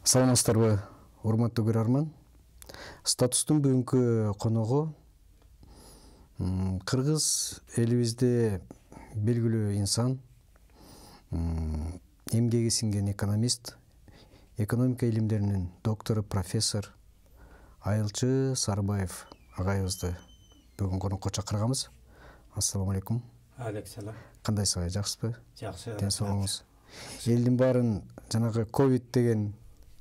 Саламатсыздарбы, урматтуу көрөрман. Статустун бүгүнкү коногу кыргыз элибизде белгилүү инсан, эмгеги сиңген экономист, экономика илимдеринин доктору, профессор Айылчы Сарыбаев агайыбызды бүгүн конокко чакырганбыз. Ассаламу алейкум. Алейкум. Кандайсыз, жакшысызбы? Жакшы. Ден соолугуңуз. Элдин баарын жанагы ковид деген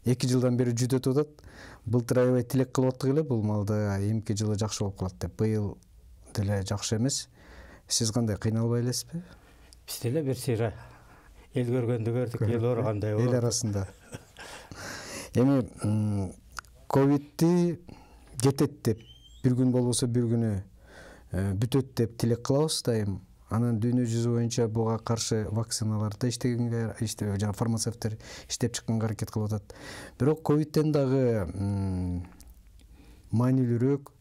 2 жылдан бери жүдөтүп атат. Былтыр аябай тилек кылып аттык эле, бул малда эмки жылы жакшы болуп калат деп. Быйыл деле жакшы эмес. Сиз кандай, кыйналбай элесизби? Биз деле бир сыйра эл көргөндү көрдүк, эл ооргандай болду. Эл арасында. Эми ковидти кетет деп, бир күн болбосо бир күнү бүтөт деп тилек кылабыз дайым. Анан дүйнө жүзү боюнча буга каршы вакциналарды жана фармацевттер иштеп чыкканга аракет кылып атат. Бирок ковидтен дагы маанилүүрөөк,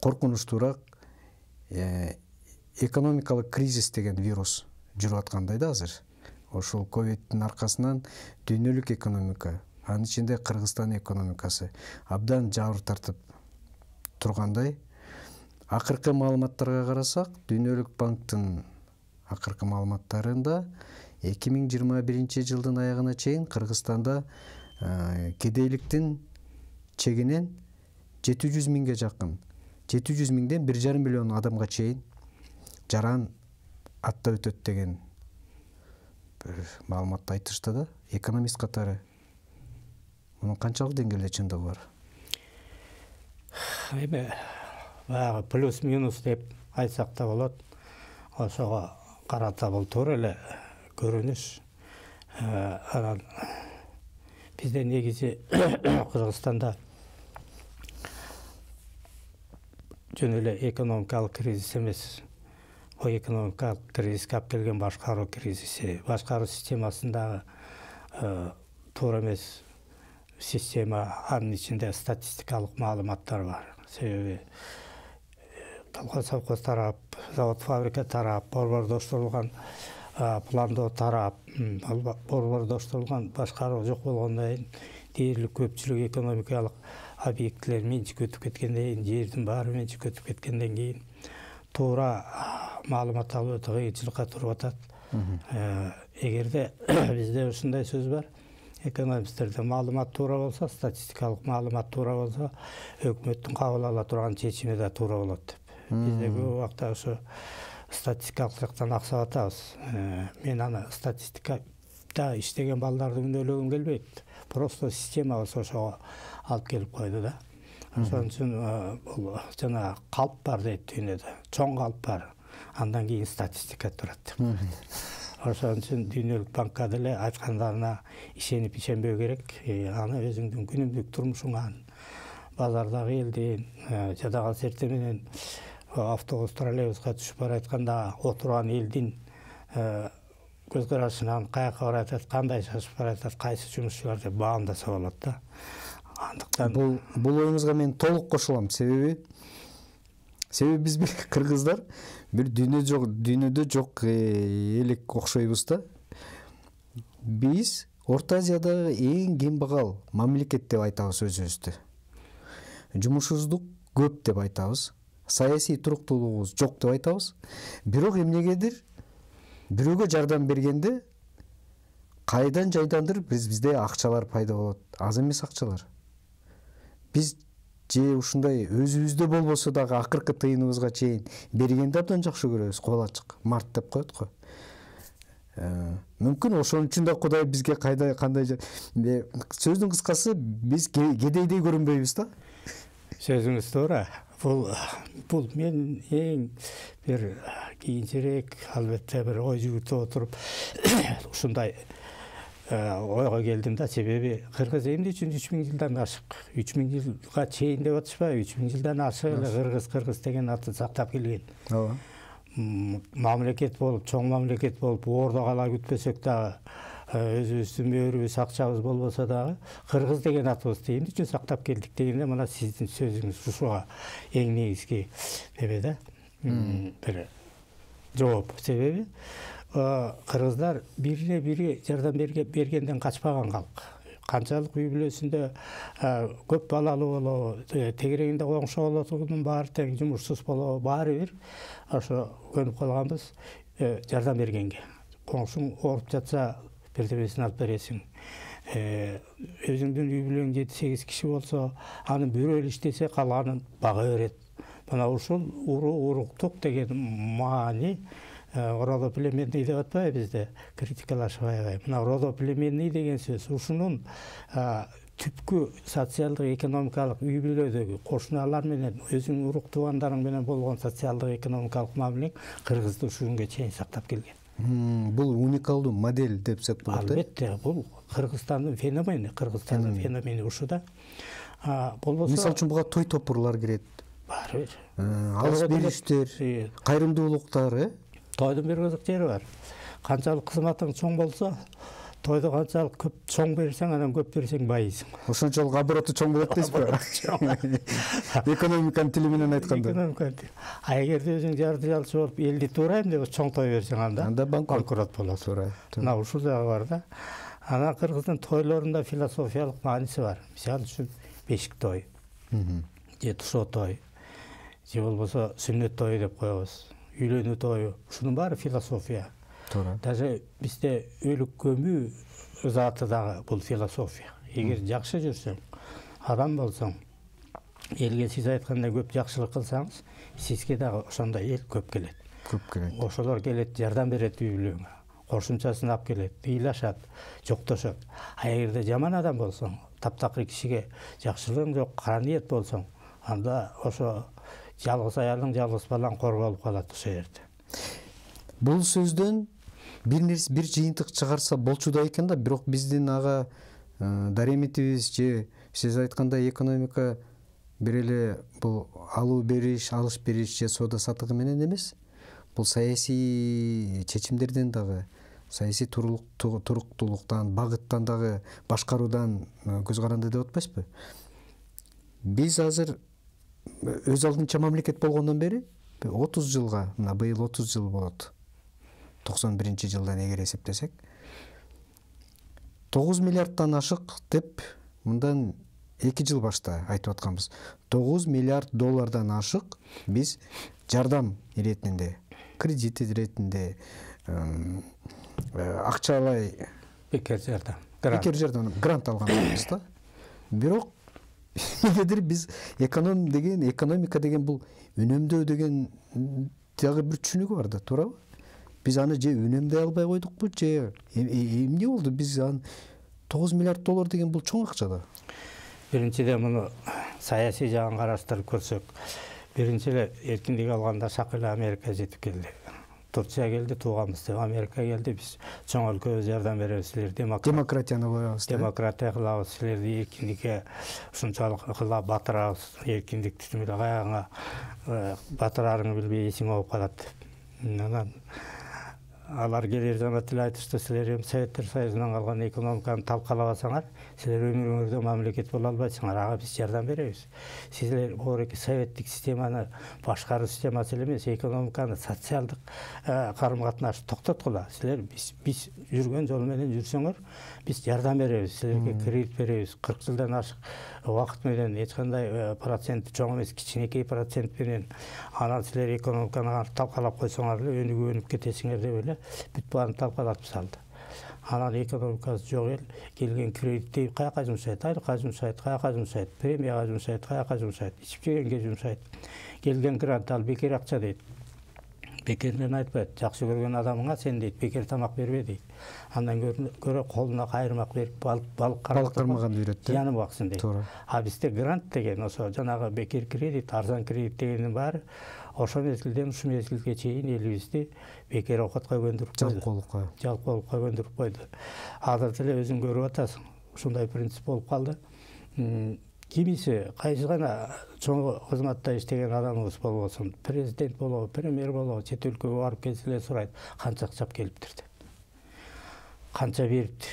коркунучтуураак экономикалык кризис деген вирус жүрүп аткандай да азыр. Ошол ковидтин аркасынан дүйнөлүк экономика, анын ичинде Кыргызстан экономикасы абдан жабыр тартып тургандай. Акыркы маалыматтарга карасак, Дүйнөлүк банктын акыркы маалыматтарында 2021 жылдын аягына чейин Кыргызстанда кедейликтин чегинен 700 миңге жакын, 700 миңден 1,5 миллион адамга чейин жаран атта өтөт деген бир маалыматты айтышты да, экономист катары. Мунун канчалык деңгээлде чындыгы бар? Эми баягы плюс-минус деп айтсак да болот. Ошого карата бул туура эле көрүнүш. Анан бизде негизи Кыргызстанда жөн эле экономикалык кризис эмес. О экономикалык кризиске алып келген башкаруу кризиси, башкаруу системасындагы туура эмес система, анын ичинде статистикалык маалыматтар бар. Себеби колхоз тарап, завод фабрика тарап, борбордоштурулган пландоо тарап, борбордоштурулган башкаруу жок болгондон кийин дээрлик көпчүлүк экономикалык объектилер менчикке өтүп кеткенден кийин, жердин баары менчикке өтүп кеткенден кийин туура маалымат алуу өтө кыйынчылыкка туруп атат. Эгерде бизде ушундай сөз бар, экономисттерде маалымат туура болсо, статистикалык маалымат туура болсо, өкмөттүн кабыл ала турган чечими да туура болот деп. Бизде көп убакта ошо статистикалык жактан аксап атабыз. Мен аны статистикада иштеген балдарды күнөөлөгүм келбейт. Просто система ошого алып келип койду да. Ошон үчүн бул жана калп бар дейт дүйнөдө. Чоң калп бар. Андан кийин статистика турат. Ошон үчүн Дүйнөлүк банкка деле айткандарына ишенип ишенбөө керек. Аны өзүңдүн күнүмдүк турмушуңа, базардагы элдин жадаган серте менен автобус, троллейбуска түшүп баратканда отурган элдин көз карашынан каяка баратат, кандай шашып баратат, кайсы жумушчулар деп баамдаса болот да. Андыктан бул оюңузга мен толук кошулам. Себеби биз кыргыздар бир дүйнөдө жок элек окшойбуз да. Биз Орто Азиядагы эң кембагал мамлекет деп айтабыз өзүбүздү. Жумушубуздук көп деп айтабыз. Саясий туруктуулугубуз жок деп айтабыз. Бирок эмнегедир бирөөгө жардам бергенде кайдан жайдандыр бизде акчалар пайда болот. Аз эмес акчалар. Биз же ушундай өзүбүздө болбосо дагы акыркы тыйыныбызга чейин бергенди абдан жакшы көрөбүз. Кол ачык, март деп коет го. Мүмкүн ошон үчүн да Кудай бизге кандай сөздүн кыскасы биз кедейдей көрүнбөйбүз да. Сөзүңүз туура. Бул мен эң бир кийинчерээк албетте бир ой жүгүртүп отуруп ушундай ойго келдим да. Себеби кыргыз эмне үчүн 3000 жылдан ашык, 3000 жылга чейин деп атышпайбы? 3000 жылдан ашык эле кыргыз деген атын сактап келген. Ооба. Мамлекет болуп, чоң мамлекет болуп, ордо кала күтпөсөк дагы, өзүбүздүн мөөрүбүз, акчабыз болбосо дагы кыргыз деген атыбызды эмне үчүн сактап келдик дегенде мына сиздин сөзүңүз ушуга эң негизги да. Бир жооп. Себеби кыргыздар бирине бири жардам бергенден качпаган калк. канчалык үй бүлөсүндө көп балалуу болобу, тегерегинде коңшу болотугунун баары тең жумушсуз болобу, баары бир ошо көнүп калганбыз жардам бергенге. Коңшуң ооруп жатса бирдемесин алып бересиң. Өзүңдүн үй бүлөң 7-8 киши болсо, анын бирөө иштесе калганын бага берет. Мына ушул уруктук деген маани родоплеменный деп атпайбы бизде, критикалашпайбы. Мына родоплеменный деген сөз ушунун түпкү социалдык экономикалык үй бүлөдөгү кошуналар менен өзүңүн урук тубандарың менен болгон социалдык экономикалык мамилең Кыргызды ушул күнгө чейин сактап келген. Бул уникалдуу модель депсек болот. Албетте, бул Кыргызстандын феномени ушуда. Болбосо Мисалы үчүн буга той топурлар кирет. Баары бир. Алыш бериштер, кайрымдуулуктар, Тойдун бир кызык жери бар. Канчалык кызматың чоң болсо, тойду канчалык көп чоң берсең, анан көп берсең байыйсың. Ошончолук обороту чоң болот дейсизби? Экономиканын тили менен айтканда. А эгерде өзүң жарды жалчы болуп элди туурайм деп чоң той берсең, анда банкрот болот. Мына ушул жагы бар да. Анан Кыргыздын тойлорунда философиялык мааниси бар. Мисалы үчүн бешик той, же тушоо той, же болбосо сүннөт тою деп коебуз. Үйлөнүү тою. Ушунун баары философия. Даже бизде өлүк көмүү заты дагы бул философия. Эгер жакшы жүрсөң, адам болсоң, элге сиз айткандай көп жакшылык кылсаңыз, сизге дагы ошондой эл көп келет. Ошолор келет, жардам берет үй бүлөңө. Кошумчасын алып келет, ыйлашат, жоктошот. А эгерде жаман адам болсоң, таптакыр кишиге жакшылыгың жок, кара ниет болсоң, анда ошо жалгыз аялың, жалгыз балаң корголуп калат ошол жерде. Бул сөздөн бир жыйынтык чыгарса болчу да экен да, бирок биздин ага даремитибиз же сиз айткандай экономика бир эле бул алуу бериш, алыш бериш же соода саттыгы менен эмес. Бул саясий чечимдерден дагы, саясий туруктуулуктан, багыттан дагы, башкаруудан көз каранды деп атпайсызбы? Биз азыр өз алдынча мамлекет болгондон бери 30 жылга, мына быйыл 30 жыл болот. 91-жылдан эгер эсептесек, 9 миллиарддан ашык деп мындан 2 жыл башта айтып атканбыз. 9 миллиард доллардан ашык биз жардам иретинде, кредит иретинде, акчалай бекер жардам, грант алганбыз да. Бирок негедир биз экономика деген бул үнөмдөө деген дагы бир түшүнүгү бар да, туурабы? Биз аны же үнөмдөй албай койдукпу, же эмне болду? Биз аны 9 миллиард доллар деген бул чоң акча да. Биринчиден муну саясий жагын караштырып көрсөк, биринчи эле эркиндик алганда шакыла Америка жетип келди. Турция келди, тууганбыз деп, Америка келди, биз чоң өлкөбүз жардам беребиз, силер демократияны коебуз. Демократия кылабыз, силерди эркиндикке ушунчалык кылап батырабыз, эркиндикти эле каягыңа батырарыңды билбей эсиң болуп калат. Анан алар келер жана тил айтышты, силер Советтер Союзунан калган экономиканы талкалабасаңар, силер өмүрүңөрдө мамлекет боло албайсыңар, ага биз жардам беребиз. Силер орек советтик системаны башкаруу системасы эмес, экономиканы, социалдык карым-катнашты токтоткула. Силер биз жүргөн жол менен жүрсөңөр, биз жардам беребиз, силерге кредит беребиз. 40 жылдан ашык убакыт менен эч кандай процент чоң эмес, кичинекей процент менен анан силер экономиканы талкалап койсоңар эле өнүгүп кетесиңер деп эле бүт баарын талкалатып салды. Анан экономикасы жок эл келген кредитти каяка жумшайт, айлыкка жумшайт, каяка жумшайт, премияга жумшайт, каяка жумшайт, ичип жегенге жумшайт. Келген грант ал бекер акча дейт. Бекеринен айтпайт, жакшы көргөн адамыңа сен дейт, бекер тамак бербе дейт. Андан көрө колуна кайрмак берип, балык кармаганды үйрөт. Яны баксын дейт. А бизде грант деген ошо жанагы бекер кредит, арзан кредит дегендин баары ошо мезгилден ушу мезгилге чейин элибизди бекер окутка көндүрүп койду. Жалкоолукка көндүрүп койду. Азыр деле өзүң көрүп атасың. Ушундай принцип болуп калды. Кимиси кайсы гана чоң кызматта иштеген адамыбыз болбосун, президент болобу, премьер болобу, чет өлкөгө барып келсе эле сурайт, канча акчап келиптир деп. Канча бериптир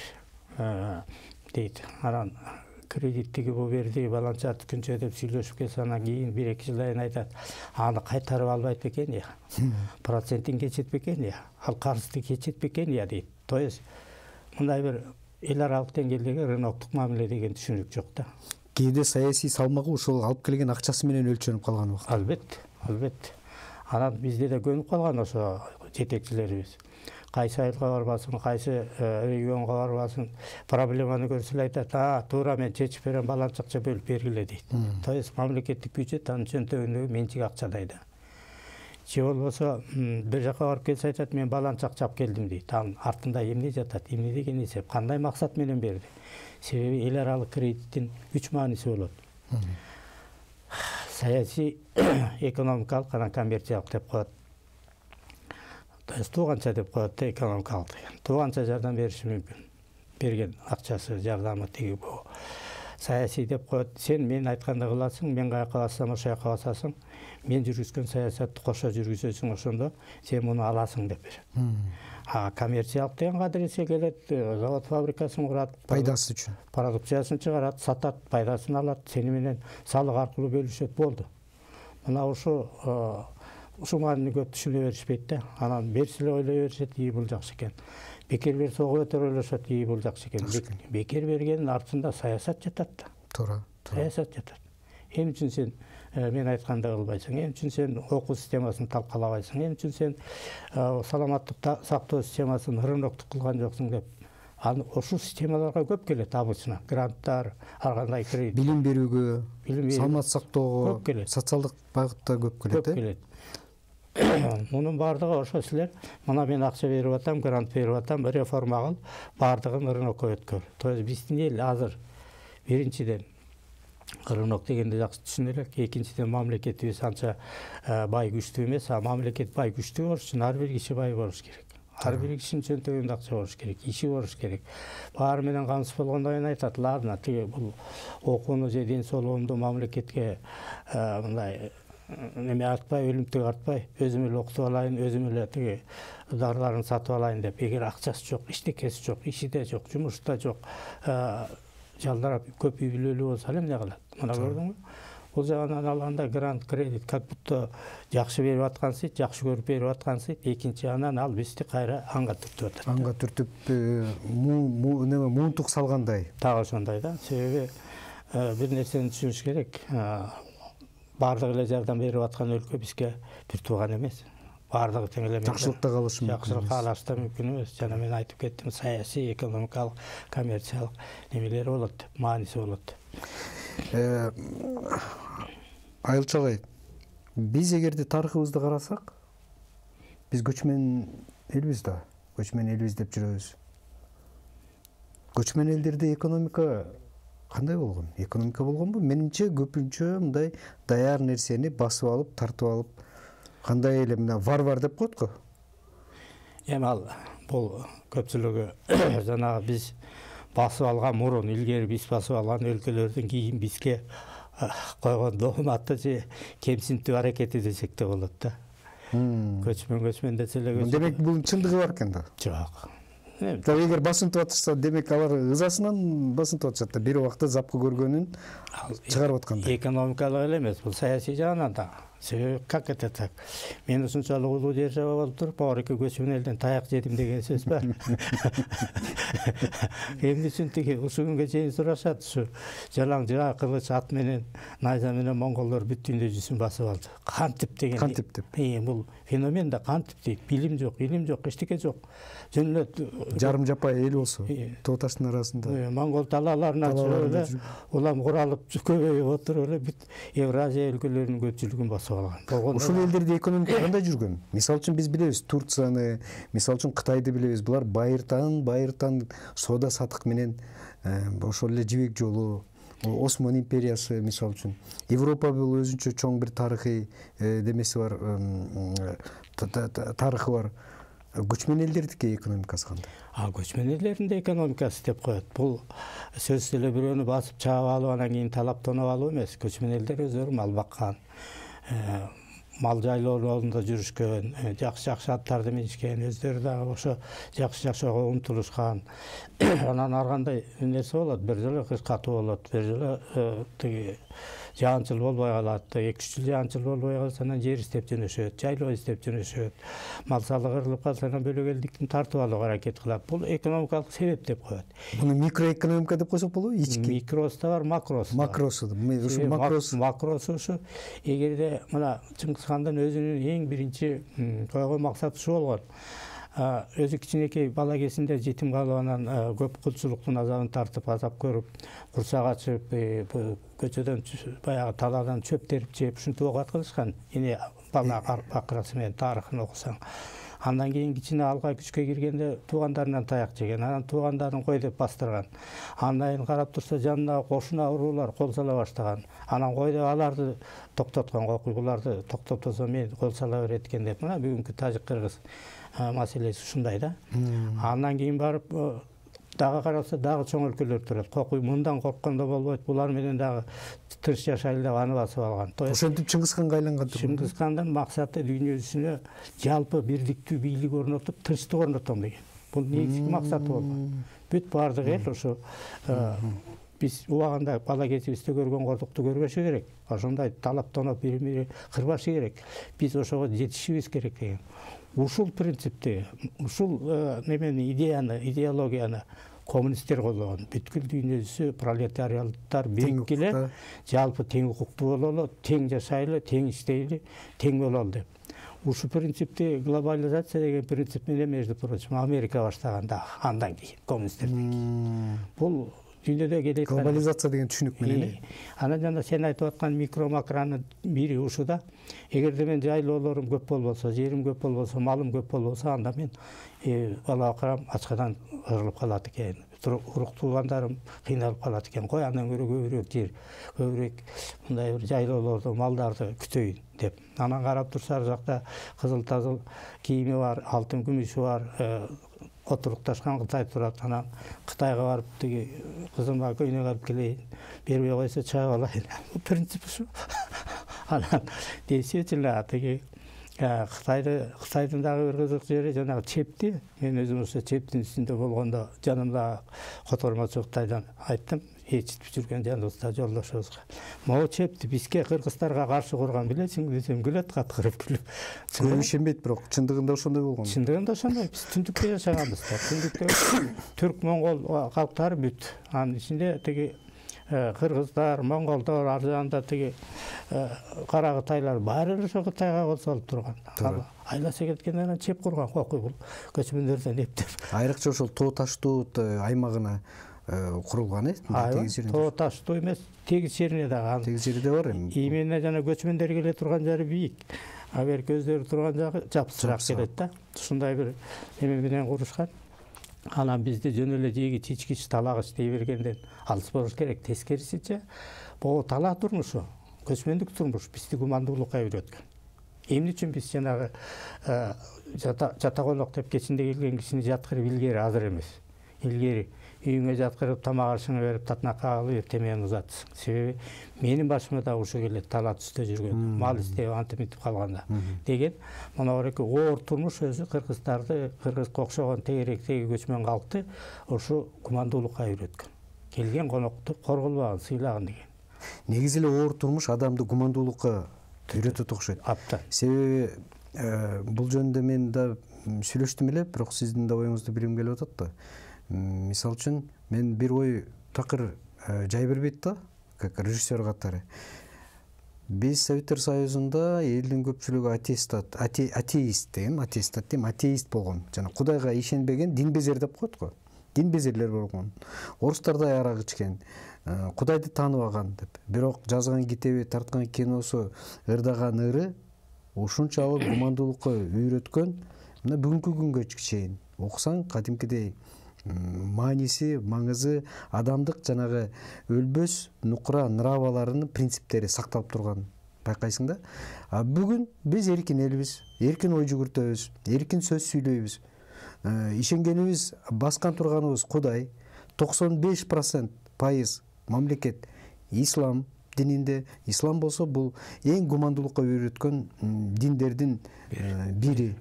дейт. Анан кредиттиги бу берди, баланча күнчө деп сүйлөшүп келсе, анан кийин 1-2 жылдан кийин айтат, аны кайтарып албайт бекен я, процентин кечет бекен я, ал карызды кечет бекен я дейт. То есть мындай бир эл аралык деңгээлдеги рыноктук мамиле деген түшүнүк жок да. Кээде саясий салмагы ошол алып келген акчасы менен өлчөнүп калган убакта. Албетте. Анан бизде да көнүп калган ошо жетекчилерибиз. Кайсы айылга барбасын, кайсы регионго барбасын, проблеманы көрсө айтат, туура мен чечип берем, баланчакча бөлүп бергиле дейт. То есть мамлекеттик бюджет анын чөнтөгүндөгү менчик акчадай да. Же болбосо бир жака барып келсе айтат, мен баланчак чап келдим дейт. Анын артында эмне жатат, эмне деген эсеп, кандай максат менен берди? Себеби эл аралык кредиттин 3 мааниси болот. Саясий, экономикалык, анан коммерциялык деп коет. То есть тууганча деп коет да, экономикалык деген. Тууганча жардам бериши мүмкүн. Берген акчасы, жардамы тиги бу. Саясий деп коет. Сен мен айтканды кыласың, мен каяка бассам ошол жака басасың. Мен жүргүзгөн саясатты кошо жүргүзөсүң, ошондо сен муну аласың деп берет. Коммерциялык деген кадыресе келет, завод фабрикасын курат, Пайдасы үчүн. Продукциясын чыгарат, сатат, пайдасын алат, сени менен салык аркылуу бөлүшөт, болду. Мына ушул маанини көп түшүнө беришпейт да. Анан берсе эле ойлой беришет, бул жакшы экен. Бекер берсе ого өтөр ойлошот, бул жакшы экен. Бекер бергенин артында саясат жатат да. Туура. Саясат жатат. Эмне үчүн сен мен айтканды кылбайсың, эмне үчүн сен окуу системасын талкалабайсың, эмне үчүн сен саламаттык сактоо системасын рыноктук кылган жоксуң деп. Ошол системаларга көп келет обычно. Гранттар, ар кандай кредит. Билим берүүгө, саламат сактоого, социалдык багытта көп келет. Мунун баардыгы ошо силер, мына мен акча берип атам, грант берип атам, реформа кыл, баардыгын рынокко өткөр. То есть биздин эл азыр биринчиден рынок дегенди жакшы түшүнө элек, экинчиден мамлекетибиз анча бай күчтүү эмес, мамлекет бай күчтүү болуш үчүн ар бир киши бай болуш керек. Ар бир кишинин чөнтөгүндө акча болуш керек, иши болуш керек. Баары менен камсыз болгондон кийин айтат, ладно, тиги бул окууну же ден соолугумду мамлекетке мындай неме артпай, өлүмтүк артпай, өзүм эле окутуп алайын, өзүм эле тиги дарыларын сатып алайын деп, эгер акчасы жок, иштекеси жок, иши да жок, жумушу да жок, жалдарап көп үй бүлөлүү болсо эле эмне кылат? Мына көрдүңбү? Бул жагынан алганда грант, кредит как будто жакшы берип аткансый, жакшы көрүп берип аткансый, экинчи жагынан ал бизди кайра анга түртүп атат. Анга түртүп муунтук салгандай. Так ошондой да. Себеби бир нерсени түшүнүш керек. Баардыгы эле жардам берип аткан өлкө бизге бир тууган эмес. Баардыгы тең эле жакшылыкта калышы мүмкүн. Жакшылыкка калышы да мүмкүн эмес. Жана мен айтып кеттим, саясий, экономикалык, коммерциялык немелери болот деп, мааниси болот. Айылчы агай, биз эгерде тарыхыбызды карасак, биз көчмөн элбиз да, көчмөн элбиз деп жүрөбүз. Көчмөн элдерде экономика кандай болгон? Экономика болгонбу? Менимче көпүнчө мындай даяр нерсени басып алып, тартып алып, кандай эле мына варвар деп коет го. Эми ал бул көпчүлүгү жанагы биз басып алган мурун, илгери биз басып алган өлкөлөрдүн кийин бизге койгон дооматы же кемсинтүү аракети десек да болот да. Көчмөн десе эле демек бул чындыгы бар экен да. Жок. Эгер басынтып атышса, демек алар ызасынан басынтып атышат да, бир убакта запкы көргөнүн чыгарып аткандай. Экономикалык эле эмес, бул саясий жагынан да. Себеби как это так? Мен ушунчалык улуу держава болуп туруп, орикке көчмөн элден таяк жедим деген сөз бар. Эмне үчүн тиги ушул күнгө чейин сурашат, ушу жалаң жаа кылыч ат менен, найза менен монголдор бүт дүйнө жүзүн басып алды. Кантип деген. Кантип деп. Бул феномен да кантип дейт. Билим жок, илим жок, эчтеке жок. Жөн эле жарым жапай эл болсо, тоо таштын арасында. Монгол талааларына эле улам куралып көбөйүп отуруп эле бүт Евразия өлкөлөрүнүн көпчүлүгүн басып алган. Ушул элдерде экономика кандай жүргөн? Мисалы үчүн биз билебиз Турцияны, мисалы үчүн Кытайды билебиз. Булар байыртан соода сатык менен ошол эле жибек жолу, Осман империясы мисалы үчүн. Европа бул өзүнчө чоң бир тарыхый демеси бар, тарыхы бар. Көчмөн элдердики экономикасы кандай? Көчмөн элдердин да экономикасы деп коет. Бул сөзсүз эле бирөөнү басып чаап алып, анан кийин талаптанып алуу эмес. Көчмөн элдер өздөрү мал баккан, мал жайлоолорунда жүрүшкөн, жакшы аттарды минишкен, өздөрү дагы ошо жакшы жашоого умтулушкан. Анан ар кандай нерсе болот, бир жолу кыш катуу болот, бир жолу тиги жаанчыл болбой калат, 2-3 жыл жаанчыл болбой калса анан жер издеп жөнөшөт, жайлоо издеп жөнөшөт. Мал салы кырылып калса анан бөлөгөлдүктүн тартып алууга аракет кылат. Бул экономикалык себеп деп коет. Буну микроэкономика деп койсок болобу? Ички Микросу да бар, макросу да бар. макросу. Ушу макросу ушу эгерде мына Чыңгыз хандын өзүнүн эң биринчи койгон максаты ушу болгон. Өзү кичинекей бала кезинде жетим калып анан көп кулчулуктун азабын тартып, азап көрүп, курсак ачып, көчөдөн баягы талаадан чөп терип жеп, ушинтип окуат кылышкан. Эне бала акырасы менен тарыхын окусаң. Андан кийин кичине алга күчкө киргенде туугандарынан таяк жеген, анан туугандарын кой деп бастырган. Андан кийин карап турса жанына кошуна уруулар кол сала баштаган. Анан кой деп аларды токтоткон, куйгуларды токтотосо мен кол сала берет экен деп. Мына бүгүнкү тажик-кыргыз маселеси ушундай да. Андан кийин барып дагы караса дагы чоң өлкөлөр турат. Кокуй мындан корккондо болбойт, булар менен дагы тырыш жашайлы деп аны басып алган. Ошентип Чыңгыз ханга айланган. Чыңгыз хандын максаты дүйнө жүзүнө жалпы бирдиктүү бийлик орнотуп, тынчтык орнотом деген. Бул негизги максаты болгон. Бүт бардык эл ошо биз убагында бала кезибизде көргөн кордукту көрбөшү керек. Ошондой талаптанып бири-бири кырбашы керек. Биз ошого жетишибиз керек деген. Ушул принципти, ушул немени идеологияны коммунисттер колдогон. Бүткүл дүйнө жүзү пролетариаттар бириккиле, жалпы тең укуктуу бололу, тең жашайлы, тең иштейли, тең бололу деп. Ушу принципти глобализация деген принцип менен, между прочим, Америка баштаганда, андан кийин коммунисттерден кийин. Бул дүйнөдө келет глобализация деген түшүнүк менен. Анан жана сен айтып аткан микро-макронун бири ушу да. Эгерде мен жайлоолорум көп болбосо, жерим көп болбосо, малым көп болбосо, анда мен бала акырам ачкадан ырылып калат экен. Урук туугандарым кыйналып калат экен. Кой андан көрө көбүрөөк жер, көбүрөөк мындай бир жайлоолорду, малдарды күтөйүн деп. Анан карап турса ар жакта кызыл-тазыл кийими бар, алтын күмүшү бар, отурукташкан Кытай турат. Анан Кытайга барып тиги кызыма көйнөк алып келейин, бербей койсо чыгып алайын. Принцип ушу. Анан действительно тиги Кытайдын дагы бир кызык жери жанагы чепти. Мен өзүм ошо чептин үстүндө болгондо жанымда котормочу Кытайдан айттым, ээрчитип жүргөн жаныбызда жолдошубузга. Могу чепти бизге кыргыздарга каршы курган билесиңби десем күлөт, каткырып күлүп. Көп ишенбейт, бирок чындыгында ошондой болгон. Чындыгында ошондой. Биз түндүктө жашаганбыз. Түндүктө түрк-моңгол калктары бүт. Анын ичинде тиги кыргыздар, монголдор, ар жагында тиги кара кытайлар баары ошо Кытайга кол салып турган. Айласа кеткенден анан чеп курган кокуй бул көчмөндөрдөн эптеп. Айрыкча ошол тоо таштуу аймагына курулган тоо таштуу эмес, тегиз жерине дагы. Тегиз жерде бар эми. Именно жана көчмөндөр келе турган жери бийик. А бер көздөрү турган жагы жапсыраак келет да. Ушундай бир эме менен курушкан. Анан бизди жөн эле жеги чичкич талагыч дей бергенден алыс болуш керек. Тескерисинче, бул талаа турмушу, көчмөндүк турмуш бизди гумандуулукка үйрөткөн. Эмне үчүн биз жанагы жата конок деп кечинде келген кишини жаткырып илгери азыр эмес. Илгери үйүңө жаткырып тамак ашыңы берип татынакка алып эртең узатсың. Себеби менин башыма да ушу келет, талаа түстө жүргөн, мал издеп антип мынтип калганда деген. Мына ореке оор турмуш өзү кыргыздарды, кыргызга окшогон тегеректеги көчмөн калкты ушу гумандуулукка үйрөткөн. Келген конокту корголбагын, сыйлагын деген. Негизи эле оор турмуш адамды гумандуулукка үйрөтөт окшойт. Себеби бул жөнүндө мен да сүйлөштүм эле, бирок сиздин да оюңузду билгим келип атат да. Мисал үчүн мен бир ой такыр жай бербейт да, как режиссер катары. Биз Советтер Союзунда элдин көпчүлүгү атеист болгон. Жана Кудайга ишенбеген динбезер деп коет го. Динбезерлер болгон. Орустардай арак ичкен, Кудайды тааныбаган деп. Бирок жазган китеби, тарткан киносу, ырдаган ыры ушунчалык гумандуулукка үйрөткөн. Мына бүгүнкү күнгө чейин окусаң, кадимкидей мааниси, маңызы, адамдык жанагы өлбөс нукура нраваларынын принциптери сакталып турган байкайсың да. А бүгүн биз эркин элбиз, эркин ой жүгүртөбүз, эркин сөз сүйлөйбүз. Ишенгенибиз, баскан турганыбыз Кудай. 95% мамлекет ислам дининде. Ислам болсо бул эң гумандуулукка үйрөткөн диндердин бири.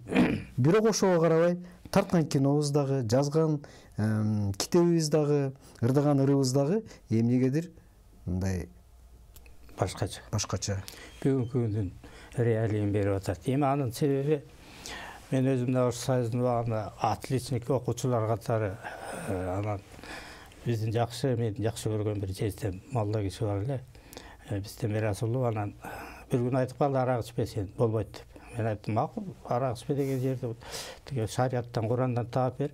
Бирок ошого карабай тарткан кинобуз дагы, жазган китебибиз дагы, ырдаган ырыбыз дагы эмнегедир мындай башкача бүгүнкү күндүн реалиин берип атат. Эми анын себеби мен өзүм да ош союздун убагында отличник окуучулар катары анан биздин менин жакшы көргөн бир жездем молдо киши бар эле. Бизден Мирасулов анан бир күн айтып калды, арак ичпе сен, болбойт деп. Мен айттым, макул, арак ичпе деген жерде тиги шарияттан, Курандан таап бер.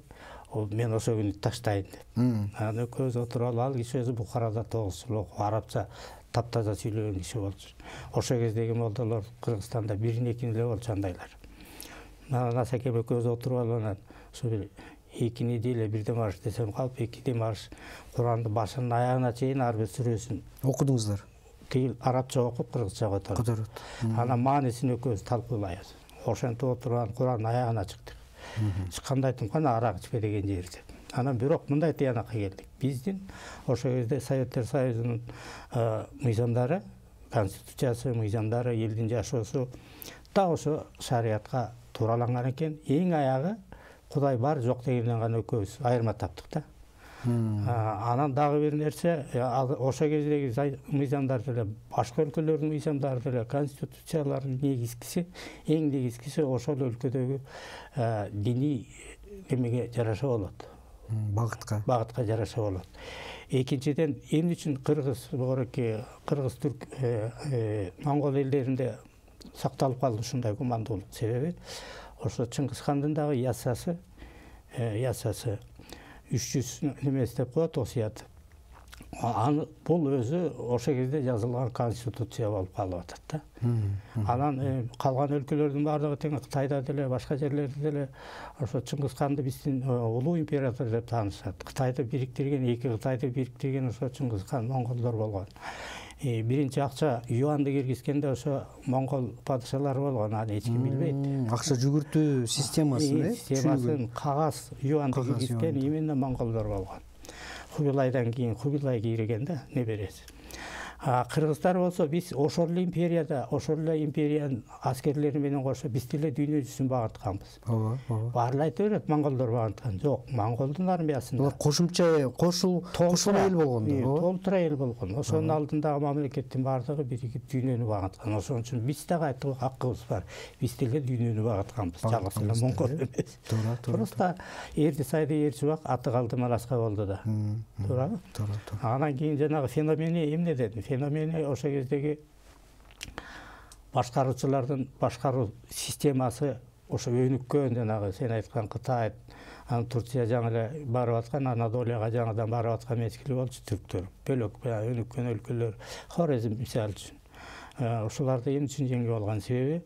Мен ошо күнү таштайын деп. Анан экөөбүз отуруп алып, ал киши өзү Бухарада 9 жыл окуп, арабча таптаза сүйлөгөн киши болчу. Ошо кездеги молдолор Кыргызстанда бирин-экин эле болчу андайлар. Анан Асакем экөөбүз отуруп алып, анан ушу бир 2 неделя бирден марш десем калып, 2 марш Куранды башынан аягына чейин ар бир сүрөсүн окудуңуздар. Тигил арабча окуп, кыргызча которот. Анан маанисин экөөбүз талкуулайбыз. Ошентип отуруп Курандын аягына чыктык. Чыкканда айттым, кана арак ичпе деген жерде. Анан бирок мындай тыянакка келдик. Биздин ошо кезде Советтер Союзунун мыйзамдары, конституциясы, мыйзамдары, элдин жашоосу да ошо шариятка туураланган экен. Эң аягы Кудай бар, жок дегенден гана экөөбүз айырма таптык да. Анан дагы бир нерсе, ошо кездеги мыйзамдар деле, башка өлкөлөрдүн мыйзамдары деле, конституциялардын негизгиси, эң негизгиси ошол өлкөдөгү диний эмеге жараша болот. Багытка жараша болот. Экинчиден, эмне үчүн кыргыз, кыргыз-түрк, моңгол элдеринде сакталып калды ушундай гумандуулук себеби? Ошо Чыңгызхандын дагы ясасы 300 немес деп коет, осуят. Бул өзү ошо кезде жазылган конституция болуп калып атат да. Анан калган өлкөлөрдүн баардыгы тең Кытайда деле, башка жерлерде деле ошо Чыңгызханды биздин улуу император деп таанышат. Кытайды бириктирген, эки Кытайды бириктирген ошо Чыңгызхан, монголдор болгон. Биринчи акча юанды киргизгенде ошо моңгол падышалары болгон, аны эч ким билбейт. Акча жүгүртүү системасын, системасын кагаз юанды киргизген именно монголдор болгон. Хубилайдан кийин Хубилай кирген да, небереси. Кыргыздар болсо биз ошол эле империянын аскерлери менен кошо биз деле дүйнө жүзүн багытканбыз. Баарлар айта берет, монголдор багыткан. Жок, монголдун армиясында. Алар кошумча кошул эл болгон. Толтура эл болгон. Ошонун алдындагы мамлекеттин баардыгы биригип дүйнөнү багыткан. Ошон үчүн биз дагы айткан акыбыз бар. Биз деле дүйнөнү багытканбыз. Жалгыз эле моңгол эмес. Просто эрди сайды эрчибак аты калды маласка болду да. Туурабы? Анан кийин жанагы феномени эмне деди? Феномени ошо кездеги башкаруучулардын башкаруу системасы ошо өнүккөн, жанагы сен айткан Кытай, анан Турция жаңы эле барып аткан, Анадолияга жаңыдан барып аткан мезгили болчу түрктөр. Бөлөк өнүккөн өлкөлөр, Хорезм мисалы үчүн. Ошолорду эмне үчүн жеңип алган себеби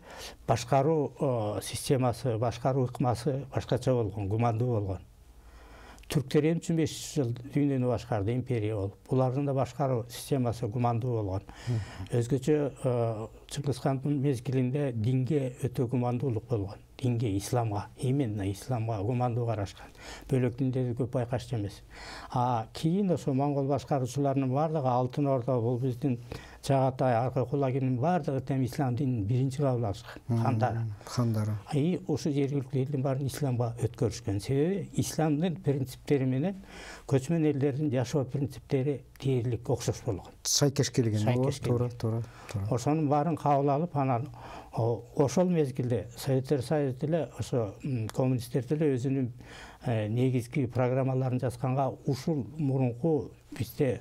башкаруу системасы, башкаруу ыкмасы башкача болгон, гумандуу болгон. Түрктер эмне үчүн 500 жыл дүйнөнү башкарды, империя болуп. Булардын да башкаруу системасы гумандуу болгон. Өзгөчө Чыңгызхандын мезгилинде динге өтө гумандуулук болгон. Динге, исламга, именно исламга гумандуу карашкан. Бөлөк диндерди көп байкаш эмес. Кийин ошо моңгол башкаруучуларынын баардыгы Алтын Орда, бул биздин Чагатай, Аркы Кулагиндин баардыгы тем ислам динин биринчи кабыл алышкан. Хандары. Ошо жергиликтүү элдин баарын исламга өткөрүшкөн. Себеби исламдын принциптери менен көчмөн элдердин жашоо принциптери дээрлик окшош болгон. Сайкеш келген. Туура. Ошонун баарын кабыл алып, анан ошол мезгилде Советтер Союзу деле, ошо коммунисттер деле өзүнүн негизги программаларын жазганга ушул мурунку бизде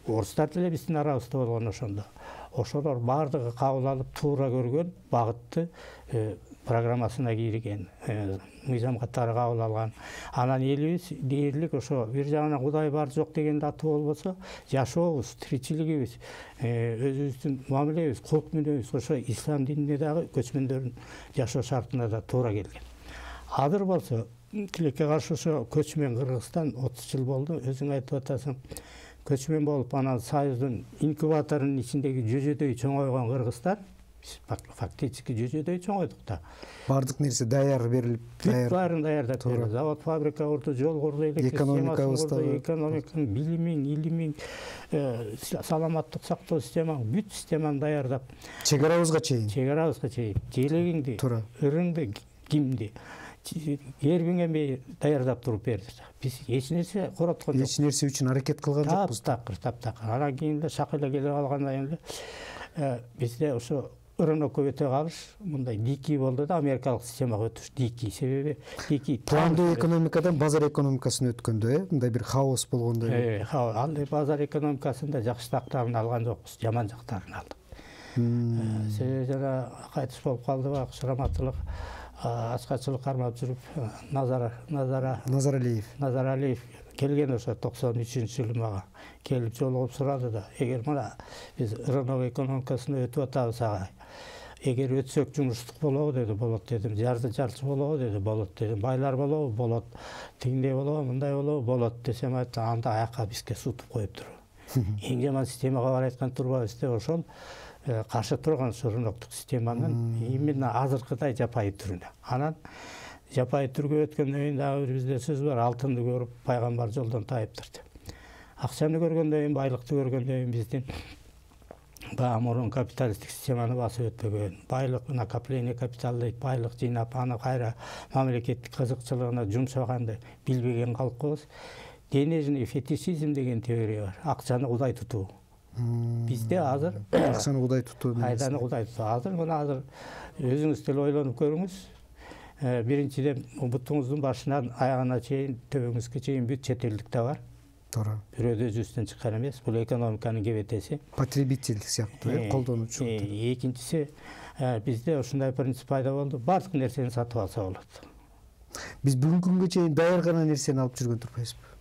орустар деле биздин арабызда болгон ошондо. Ошолор баардыгы кабыл алып туура көргөн багытты программасына кийирген, мыйзам катары кабыл алган. Анан элибиз дээрлик ошо бир жагынан Кудай бар жок дегенде аты болбосо, жашообуз, тиричилигибиз, өзүбүздүн мамилебиз, кулк мүнөбүз ошо ислам динине дагы көчмөндөрдүн жашоо шартына да туура келген. Азыр болсо тилекке каршы ошо көчмөн Кыргызстан 30 жыл болду, өзүң айтып атасың. Көчмөн болуп, анан Союздун инкубаторунун ичиндеги жөжөдөй чоңойгон Кыргызстан, фактически жөжөдөй чоңойдук да. Бардык нерсе даяр берилип, баарын даярдап берди. Завод, фабрика курду, жол курду, экономиканын, билимин, илимин, саламаттык сактоо системанын, бүт системаны даярдап. Чек арабызга чейин. Желегиңди, ырыңды, кимди, эрбиңенбей даярдап туруп берди. Биз эч нерсе короткон жок. Эч нерсе үчүн аракет кылган жокпуз. Таптакыр. Анан кийин эле шак эле келип алгандан кийин бизде ошо рынокко өтө калыш мындай дикий болду да, америкалык системага өтүш дикий. Себеби дикий Пландуу экономикадан базар экономикасына өткөндө, мындай бир хаос болгондо. Андай базар экономикасында жакшы жактарын алган жокпуз, жаман жактарын алдык. Себеби жана кайтыш болуп калдыбы, кушураматчылык, ачкачылык кармап жүрүп, Назар Алиев келген ошо 93-жылы мага келип жолугуп сурады да, эгер мына биз рынок экономикасына өтүп атабыз ага, эгер өтсөк жумуштук болобу деди. Болот дедим. Жарчы болобу деди. Болот дедим. Байлар болобу? Болот. Тигиндей болобу, мындай болобу? Болот десем айтты, анда аяка бизге сутуп коюп туруп. Эң жаман системага бар айткан турбайбыз деп ошол каршы турган рыноктук системанын именно азыркыдай жапайы түрүнө. Анан жапайы түргө өткөндөн кийин дагы бизде сөз бар, алтынды көрүп пайгамбар жолдон тайыптыр деп. Акчаны көргөндөн кийин, байлыкты көргөндөн кийин биздин баа мурун капиталисттик системаны басып өтпөгөн, байлык накопление капитал дейт, байлык жыйнап аны кайра мамлекеттик кызыкчылыгына жумшаганды билбеген калкыбыз. Денежный фетишизм деген теория бар. Акчаны кудай тутуу. Бизде азыр акчаны кудай тутуу, пайданы кудай тутуу. Азыр өзүңүз деле ойлонуп көрүңүз. Биринчиден бутуңуздун башынан аягына чейин, төбөңүзгө чейин бүт чет элдик да бар. Туура. Бирөөдө жүздөн чыккан эмес. Бул экономиканын кебетеси. Потребитель сыяктуу, колдонуучу. Экинчиси, бизде ушундай принцип пайда болду. Бардык нерсени сатып алса болот. Биз бүгүнкү күнгө чейин даяр гана нерсени алып жүргөн турбайбызбы?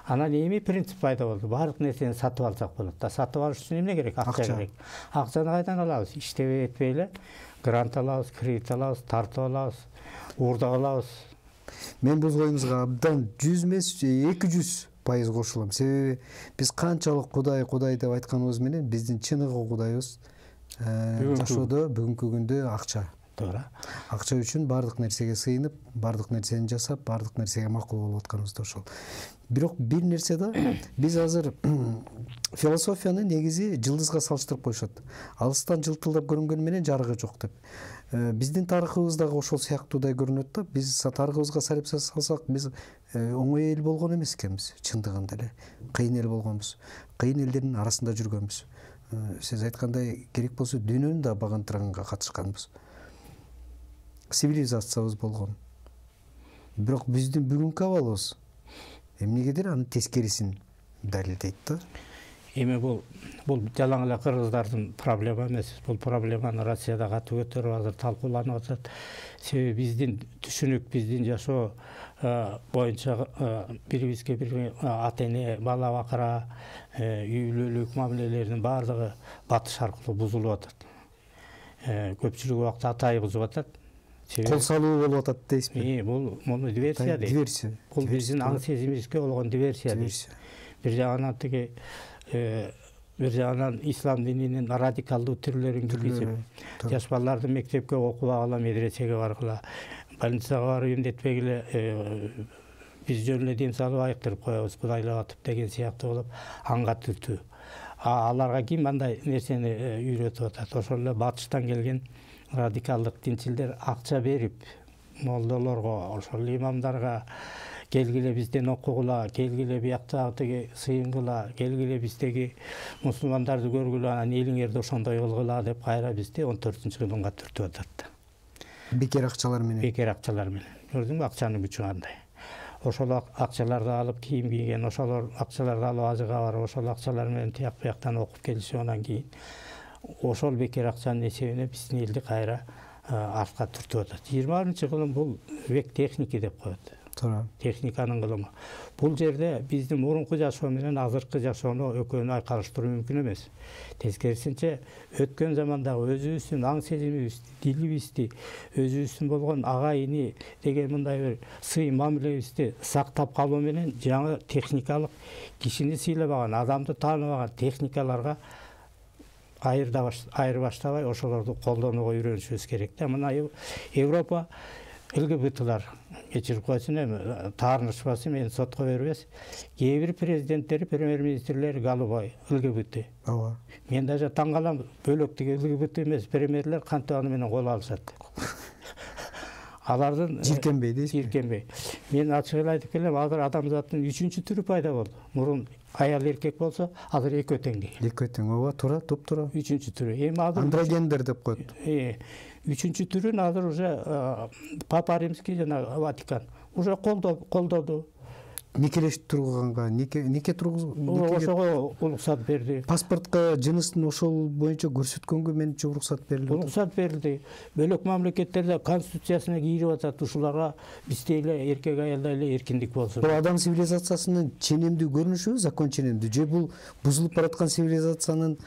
Анан эми принцип пайда болду. Бардык нерсени сатып алсак болот да. Сатып алыш үчүн эмне керек? Акча керек. Акчаны кайдан алабыз? Иштебей этпей эле грант алабыз, кредит алабыз, тартып алабыз, уурдап алабыз. Мен бул оюңузга абдан 100 эмес, 200% кошулам. Себеби биз канчалык Кудай деп айтканыбыз менен биздин чыныгы Кудайыбыз жашоодо бүгүнкү күндө акча. Туура. Акча үчүн бардык нерсеге сыйынып, бардык нерсени жасап, бардык нерсеге макул болуп атканыбыз да ошол. Бирок бир нерсе да, биз азыр философияны негизи жылдызга салыштырып коюшат. Алыстан жылтылдап көрүнгөнү менен жарыгы жок деп. Биздин тарыхыбыз дагы ошол сыяктуудай көрүнөт да. Биз тарыхыбызга сарапса салсак, биз оңой эл болгон эмес экенбиз. Чындыгында эле кыйын эл болгонбуз. Кыйын элдердин арасында жүргөнбүз. Сиз айткандай керек болсо дүйнөнүн да багынтырганга катышканбыз. Цивилизациябыз болгон. Бирок биздин бүгүнкү абалыбыз эмнегедир анын тескерисин далилдейт да. Эми бул жалаң эле кыргыздардын проблема эмес. Бул проблеманы Россияда катуу көтөрүп азыр талкууланып атат. Себеби биздин түшүнүк, биздин жашоо боюнча бирибизге бири ата эне, бала бакыра, үй бүлөлүк мамилелердин баардыгы батыш аркылуу бузулуп атат. Көпчүлүк убакта атайы бузуп атат. Кол салуу болуп атат дейсизби? Муну диверсия дейт. Диверсия. Бул биздин аң сезимибизге болгон диверсия дейт. Бир жагынан ислам дининин радикалдуу түрлөрүн киргизип, жаш балдарды мектепке окубагыла, медресеге баргыла, больницага барып эмдетпегиле, биз жөн эле дем салып айыктырып коебуз, кудайлап атып деген сыяктуу болуп, аңга түртүү. Аларга ким андай нерсени үйрөтүп атат? Ошол эле батыштан келген радикалдык динчилдер акча берип, молдолорго, ошол имамдарга келгиле бизден окугула, келгиле бияктагы тиги сыйынгыла, келгиле биздеги мусулмандарды көргүлө, анан элиңерди ошондой кылгыла деп кайра бизди 14-кылымга түртүп атат. Бекер акчалар менен. Бекер акчалар менен. Көрдүңбү акчанын күчү кандай? Ошол акчаларды алып кийим кийген, ошол акчаларды алып ажыга барып, ошол акчалар менен тияк бияктан окуп келишип, анан кийин ошол бекер акчанын эсебине биздин элди кайра артка түртүп атат. 20-кылым бул век техники деп коет. Туура. Техниканын кылымы. Бул жерде биздин мурунку жашоо менен азыркы жашоону экөөнү айкалыштыруу мүмкүн эмес. Тескерисинче, өткөн замандагы өзүбүздүн аң сезимибизди, дилибизди, өзүбүздүн болгон ага ини деген мындай бир сый мамилебизди сактап калуу менен жаңы техникалык, кишини сыйлабаган, адамды тааныбаган техникаларга айыр баштабай ошолорду колдонууга үйрөнүшүбүз керек да. Мына Европа ЛГБТлар кечирип койсун, эми таарынышпасын, мени сотко бербес. Кээ бир президенттери, премьер-министрлери голубой ЛГБТ. Ооба. Мен даже таң калам, бөлөктүгү ЛГБТ эмес премьерлер кантип аны менен кол алышат. алардын жиркенбей дейсизби? Жиркенбей. Мен ачык эле айтып келем, азыр адамзаттын 3-чү түрү пайда болду. Мурун аял эркек болсо, азыр экөө теңдей. Экөө тең, ооба, туура, туп-туура. 3-чү түрү. Эми азыр Андрогендер деп коет. 3-чү түрүн азыр уже Папа Римский жана Ватикан уже колдоду. Никелешип турганга, нике Ошого уруксат берди. Паспортко жыныстын ошол боюнча көрсөткөнгө менче уруксат берилди. Уруксат берилди. Бөлөк мамлекеттерде конституциясына кирип атат, ушуларга бизде эле эркек аялда эле эркиндик болсун. Бул адам цивилизациясынын ченемдүү көрүнүшүбү, закон ченемдүү, же бул бузулуп бараткан цивилизациянын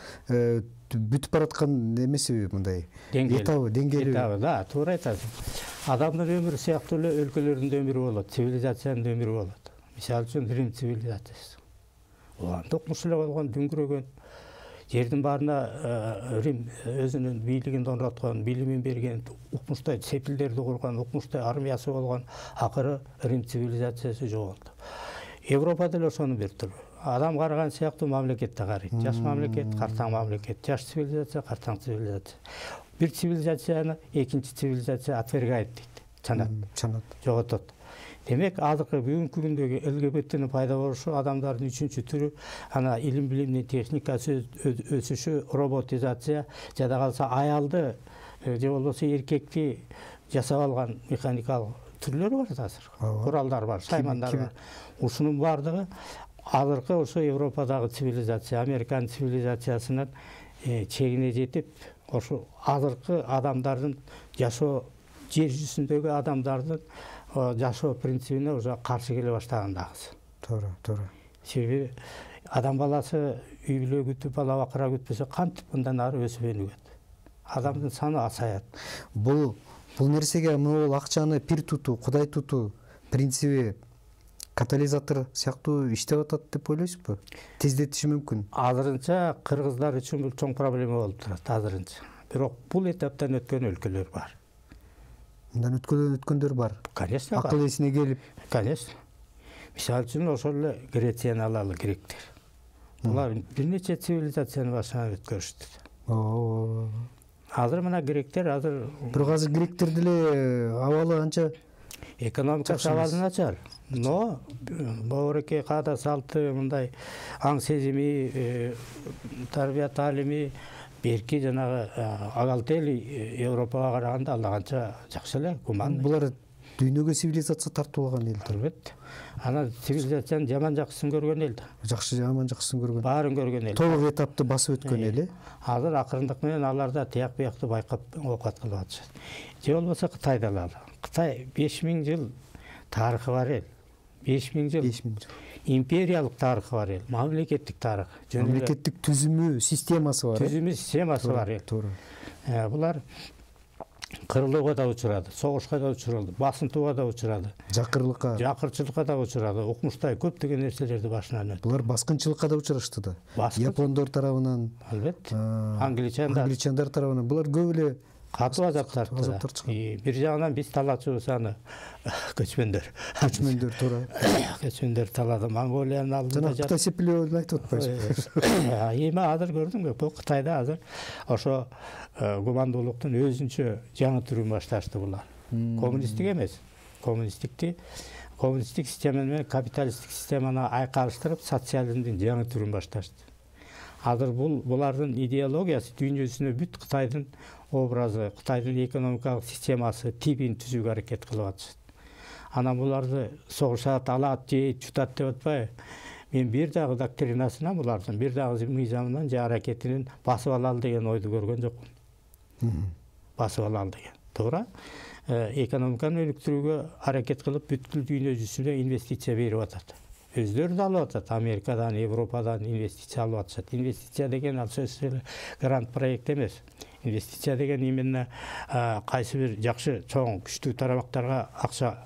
бүтүп бараткан эмесиби мындай? Этабы, деңгээли. Этабы, да, туура айтасыз. Адамдын өмүрү сыяктуу эле өлкөлөрдүн да өмүрү болот, цивилизациянын да өмүрү болот. Мисалы үчүн Рим цивилизациясы. Улан токмуш эле болгон, дүңгүрөгөн. Жердин баарына Рим өзүнүн бийлигин орноткон, билимин берген, укмуштай сепилдерди курган, укмуштай армиясы болгон, акыры Рим цивилизациясы жоголду. Европада эле ошонун бир түрү. Адам караган сыяктуу мамлекетте карайт. Жаш мамлекет, картаң мамлекет, жаш цивилизация, картаң цивилизация. Бир цивилизацияны экинчи цивилизация отвергает дейт. Чанат. Жоготот. Демек, азыркы бүгүнкү күндөгү ЛГБТнин пайда болушу адамдардын 3-чү түрү, ана илим билимдин техникасы өсүшү, роботизация, жада калса аялды же болбосо эркекти жасап алган механикалык түрлөрү бар азыр. Куралдар бар, саймандар бар. Ушунун бардыгы азыркы ошо Европадагы цивилизация, Американын цивилизациясынын чегине жетип, ошо азыркы адамдардын жашоо, жер жүзүндөгү адамдардын жашоо принцибине уже каршы келе баштагандагысы. Туура. Себеби адам баласы үй бүлө күтүп, бала бакыра күтпөсө кантип мындан ары өсүп өнүгөт? Адамдын саны азаят. Бул нерсеге могул акчаны пир тутуу, кудай тутуу принциби катализатор сыяктуу иштеп атат деп ойлойсузбу? Тездетиши мүмкүн. Азырынча кыргыздар үчүн бул чоң проблема болуп турат, азырынча. Бирок бул этаптан өткөн өлкөлөр бар. Мындан өткөндөр бар. Конечно, бар. Акыл эсине келип. Конечно. Мисалы үчүн ошол эле Грецияны алалы, гректер. Булар бир нече цивилизацияны башынан өткөрүштү. Азыр мына гректер азыр бирок азыр гректерди эле абалы анча экономикасы абалы начар. Но боореке каада салты мындай аң сезими, тарбия таалими берки жанагы Агалтели Европага караганда алганча жакшы эле, гуман. Булар дүйнөгө цивилизация тартуулган элдер. Албетте. Ана цивилизациянын жаман жакшысын көргөн эл да. Жакшы, жаман жакшысын көргөн. Баарын көргөн эл. Толук этапты басып өткөн эл. Азыр акырындык менен аларда тияк биякты байкап оокат кылып атышат. Же болбосо Кытайды алалы. Кытай 5000 жыл тарыхы бар эл. 5000 жыл. Империялык тарыхы бар эл, мамлекеттик тарых. Мамлекеттик түзүмү, системасы бар. Түзүмү, системасы бар эл. Туура. Булар кырылууга да учурады, согушка да учурады, басынтууга да учурады. Жакырчылыкка да учурады. Укмуштай көптөгөн нерселерди башынан өттү. Булар баскынчылыкка да учурашты да. Япондор тарабынан, албетте. Англичандар тарабынан булар көп эле катуу азап тартты. Бир жагынан биз талаачыбыз аны көчмөндөр. Туура. Көчмөндөр талады. Монголиянын алдында Кытай сепилүүнү айтып атпайсызбы? Эми азыр көрдүңбү? Бул Кытайда азыр ошо гумандуулуктун өзүнчө жаңы түрүн башташты булар. Коммунисттик эмес. Коммунисттик система менен капиталисттик системаны айкалыштырып, социализмдин жаңы түрүн башташты. Азыр булардын идеологиясы дүйнө жүзүнө бүт Кытайдын образы, Кытайдын экономикалык системасы, типин түзүүгө аракет кылып атышат. Анан буларды согушат, алат, жейт, жутат деп атпайбы? Мен бир дагы доктринасынан булардын, бир дагы мыйзамынан же аракетинин басып алалы деген ойду көргөн жокмун. Басып алалы деген. Туура. Экономиканы өнүктүрүүгө аракет кылып, бүткүл дүйнө жүзүнө инвестиция берип атат. Өздөрү да алып атат, Америкадан, Европадан инвестиция алып атышат. Инвестиция деген ал сөзсүз эле грант проект эмес. Инвестиция деген именно кайсы бир жакшы, чоң, күчтүү тармактарга акча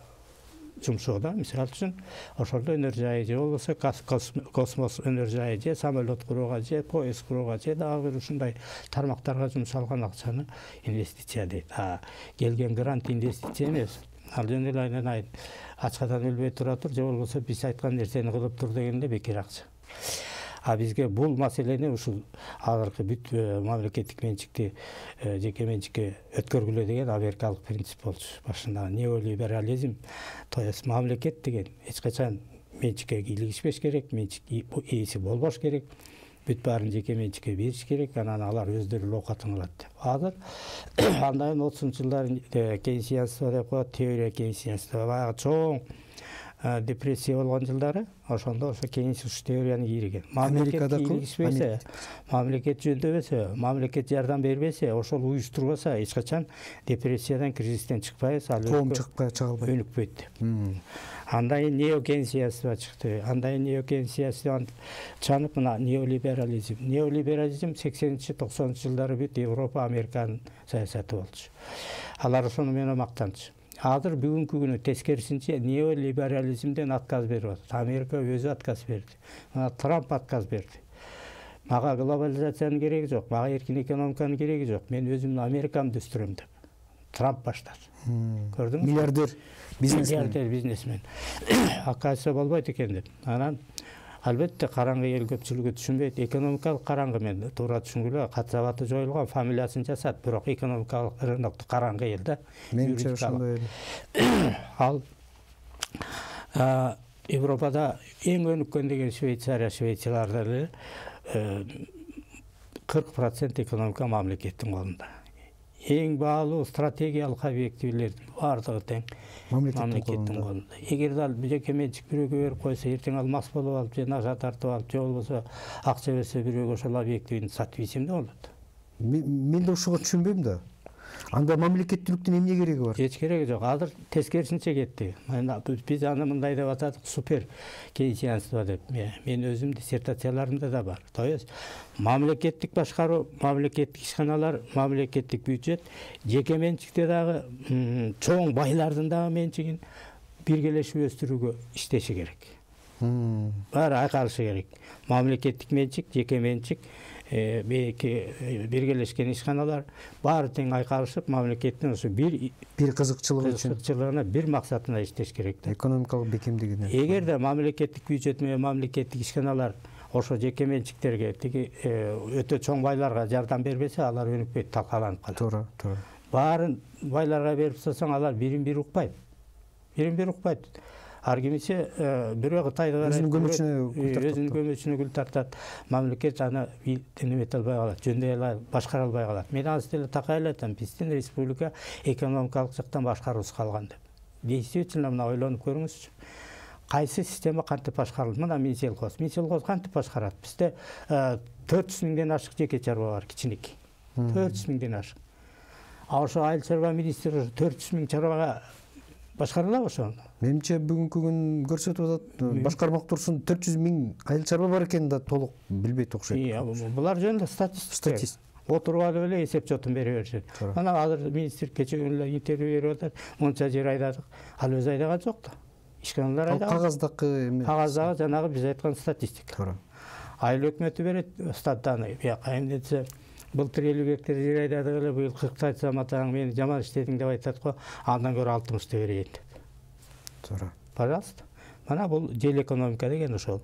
жумшоо да. Мисалы үчүн ошолдо өнөр жайы же болбосо космос өнөр жайы же самолет курууга же поезд курууга же дагы бир ушундай тармактарга жумшалган акчаны инвестиция дейт. Келген грант инвестиция эмес. Ал жөн эле айнан ачкадан өлбөй тура тур же болбосо биз айткан нерсени кылып тур дегенде бекер акча. бизге бул маселени ушул азыркы бүт мамлекеттик менчикти жеке менчикке өткөргүлө деген америкалык принцип болчу. Башында неолиберализм, то есть мамлекет деген эч качан менчикке кийлигишпеш керек, менчик ээси болбош керек. Бүт баарын жеке менчикке бериш керек, анан алар өздөрү оокатын алат деп. Азыр андайын 30 жылдар кейнсианство деп коет, теория кейнсианство. Баягы чоң депрессия болгон жылдары ошондо ошо кейнс теорияны кийриген. Мамлекет кийлигишпесе, мамлекет жөндөбөсө, мамлекет жардам бербесе, ошол уюштурбаса эч качан депрессиядан, кризистен чыкпайбыз, ал коом чыга албайт, өнүкпөйт деп. Андан неокейнсианство чыкты. Андан неокейнсианство чанып мына неолиберализм. Неолиберализм 80-90 жылдары бүт Европа, Американын саясаты болчу. Алар ошону менен мактанчу. Азыр бүгүнкү күнү тескерисинче неолиберализмден отказ берип атат. Америка өзү отказ берди. Трамп отказ берди. Мага глобализациянын кереги жок, мага эркин экономиканын кереги жок. Мен өзүмдүн Америкамды өстүрөм деп. Трамп баштады. Көрдүңүзбү? Миллиардер бизнесмен. Акайса болбойт экен деп. Анан албетте караңгы эл көпчүлүгү түшүнбөйт. Экономикалык караңгы мен туура түшүнгүлө, катсабаты жоюлган, фамилиясын жасат, бирок экономикалык рынокту караңгы эл да. Менимче ошондой эле. Ал Европада эң өнүккөн деген Швейцарияда эле 40% экономика мамлекеттин колунда. Эң баалуу стратегиялык объективлердин баардыгы тең мамлекеттин колунда. Эгер ал жеке менчик бирөөгө берип койсо, эртең ал мас болуп алып, же нажа тартып алып, же болбосо акча берсе бирөөгө ошол объективин сатып ийсем да болот. Мен да ушуга түшүнбөйм да. Анда мамлекеттүүлүктүн эмне кереги бар? Эч кереги жок. Азыр тескерисинче кетти. Биз аны мындай деп атадык, супер кейнсианство деп. Мен өзүм диссертацияларымда да бар. То есть мамлекеттик башкаруу, мамлекеттик ишканалар, мамлекеттик бюджет, жеке менчикте дагы чоң байлардын дагы менчигин биргелешип өстүрүүгө иштеши керек. Баары айкалышы керек. Мамлекеттик менчик, жеке менчик, биргелешкен ишканалар баары тең айкалышып, мамлекеттин ошо бир кызыкчылыгына, бир максатына иштеш керек да. Экономикалык бекемдигине. Эгер да мамлекеттик бюджет менен мамлекеттик ишканалар ошо жеке менчиктерге, тиги өтө чоң байларга жардам бербесе, алар өнүкпөйт, талкаланып калат. Туура. Баарын байларга берип салсаң, алар бирин-бири укпайт. Ар кимисе бирөө Кытайды карайт, өзүнүн көмөчүнө күл тартат. Мамлекет аны эмете албай калат, жөндөй албай, башкара албай калат. Мен анысы деле такай эле айтам, биздин республика экономикалык жактан башкаруусу калган деп. Действительно, мына ойлонуп көрүңүзчү. Кайсы система кантип башкарылат? Мына Минсельхоз кантип башкарат? Бизде 400 миңден ашык жеке чарба бар, кичинекей. 400 миңден ашык. Ошо айыл чарба министри 400 миң чарбага башкарылабы ошону? Менимче бүгүнкү күн көрсөтүп атат. Башкармак турсун 400 миң айыл чарба бар экенин да толук билбейт окшойт. Булар жөнүндө статистика. Отуруп алып эле эсеп жотун бере беришет. Мына азыр министр кече күнү эле интервью берип атат. Монча жер айдадык. Ал өзү айдаган жок да. Ишканалар айдаган. Кагаздагы эме. Кагаздагы жанагы биз айткан статистика. Туура. Айыл өкмөтү берет статтаны. Эмнесе былтыр 50 гектар жер айдадык эле, быйыл 40 айтсам атаң мени жаман иштедиң деп айтат го. Андан көрө 60 берейин деп. Туура. Пожалуйста. Мана бул жел экономика деген ошол.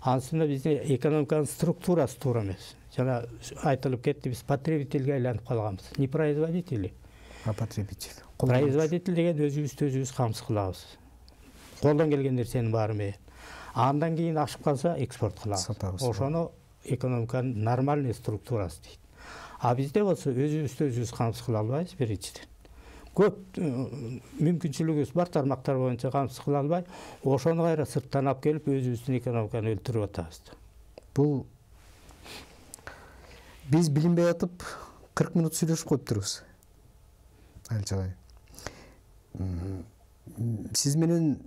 Ансында биздин экономиканын структурасы туура эмес. Жана айтылып кетти, биз потребительге айланып калганбыз. Не производители, а потребитель. Производитель деген өзүбүз камсыз кылабыз. Колдон келген нерсенин баары менен. Андан кийин ашып калса экспорт кылабыз. Ошону экономиканын нормальный структурасы дейт. А бизде болсо өзүбүз камсыз кыла албайбыз биринчиден. Көп мүмкүнчүлүгүбүз бар тармактар боюнча камсыз кыла албай, ошону кайра сырттан алып келип өзүбүздүн экономиканы өлтүрүп атабыз. Бул биз билинбей атып 40 минут сүйлөшүп коюп турбуз. Алчагай. Сиз менен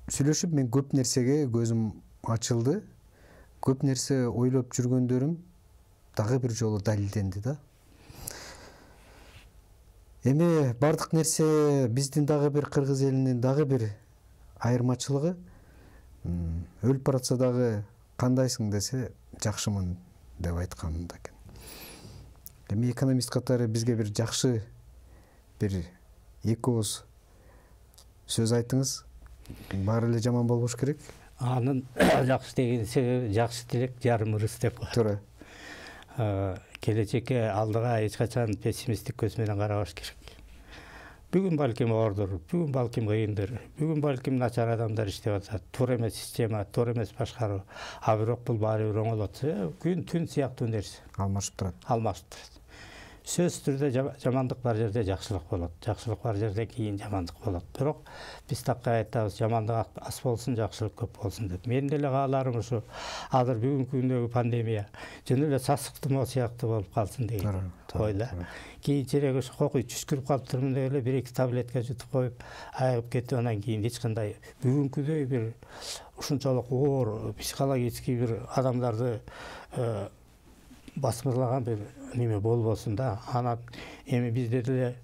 сүйлөшүп мен көп нерсеге көзүм ачылды. Көп нерсе ойлоп жүргөндөрүм дагы бир жолу далилденди да. Эми бардык нерсе биздин дагы бир кыргыз элинин дагы бир айырмачылыгы өлүп баратса дагы кандайсың десе жакшымын деп айтканында экен. Эми экономист катары бизге бир жакшы бир эки ооз сөз айтыңыз. баары эле жаман болбош керек. Анын жакшы деген себеби жакшы тилек жарым ырыс деп коет. Туура. Келечекке алдыга эч качан пессимисттик көз менен карабаш керек. Бүгүн балким оордур, бүгүн балким кыйындыр, бүгүн балким начар адамдар иштеп атат, туура эмес система, туура эмес башкаруу. А бирок бул баары бир оңолот. Күн түн сыяктуу нерсе. Алмашып турат. Алмашып турат. Сөзсүз түрдө жамандык бар жерде жакшылык болот, жакшылык бар жерде кийин жамандык болот. Бирок биз такка айтабыз, жамандык аз болсун, жакшылык көп болсун деп. Менин деле кааларым ушу азыр бүгүнкү күндөгү пандемия жөн эле сасык тумоо сыяктуу болуп калсын деген ойла. Кийинчерээк ушу кокуй түшкүрүп калыптырмын деп эле 1-2 таблетка жутуп коюп айыгып кетип, анан кийин эч кандай бүгүнкүдөй бир ушунчалык оор психологический бир адамдарды басмырлаган бир неме болбосун да. Анан эми бизде деле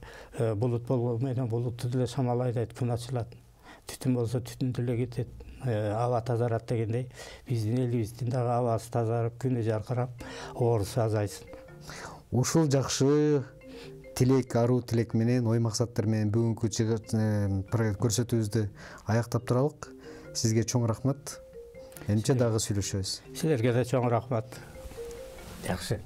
булут болгону менен булутту деле шамал айдайт, күн ачылат. Түтүн болсо түтүн деле кетет, аба тазарат дегендей, биздин элибиздин дагы абасы тазарып, күнү жаркырап, оорусу азайсын. Ушул жакшы тилек, аруу тилек менен, ой максаттар менен бүгүнкү көрсөтүүбүздү аяктап туралык. Сизге чоң рахмат. Эмче дагы сүйлөшөбүз. Силерге да чоң рахмат. Yaxşı.